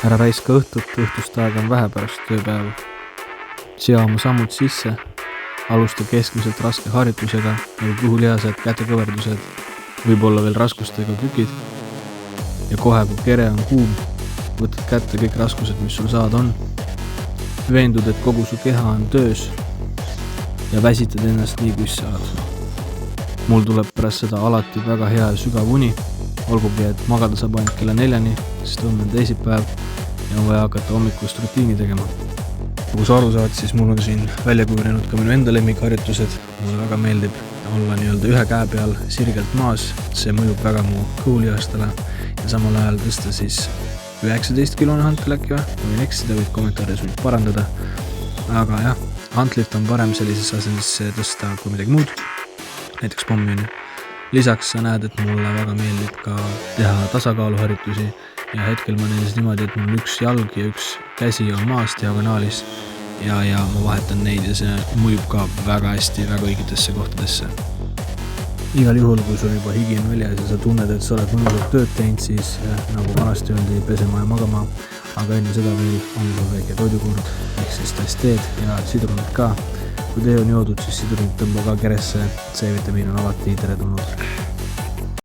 Ära raiska õhtust aega on vähe pärast tööpäeva. Sea oma sammud sisse, alusta keskmiselt raske harjutusega nagu kõhulihased, kätekõverdused, võib-olla veel raskustega kükid. Ja kohe, kui kere on kuum, võtad kätte kõik raskused, mis sul saada on. Veendud, et kogu su keha on töös ja väsitad ennast nii, kui saad. Mul tuleb pärast seda alati väga hea ja sügav uni, olgugi, et magada saab ainult kella 4, sest homme on teisipäev ja on vaja hakata hommikust rutiini tegema. Kui sa aru saad, siis mul on siin välja kujunenud ka minu enda lemmikharjutused. Mulle väga meeldib olla nii-öelda ühe käe peal sirgelt maas. See mõjub väga mu kõhulihastele ja samal ajal tõsta siis 19-kilone hantel äkki või? Kui võin eksida, võid kommentaarides võid parandada. Aga jah, hantlit on parem sellises asendisse tõsta kui midagi muud, näiteks pommi. Lisaks sa näed, et mulle väga meeldib ka teha tasakaaluharjutusi ja hetkel ma näen niimoodi, et mul üks jalg ja üks käsi on maas diagonaalis ja ma vahetan neid ja see mõjub ka väga hästi väga õigetesse kohtadesse. Igal juhul, kui sul juba higi on väljas ja sa tunned, et sa oled mõnusalt tööd teinud, siis nagu vanasti öeldi, pesema ja magama, aga enne seda veel on sul väike toidukord, ehk siis tasteed ja sidrunid ka. Kui tee on joodud, siis sidrunid tõmba ka keresse, C-vitamiin on alati teretulnud.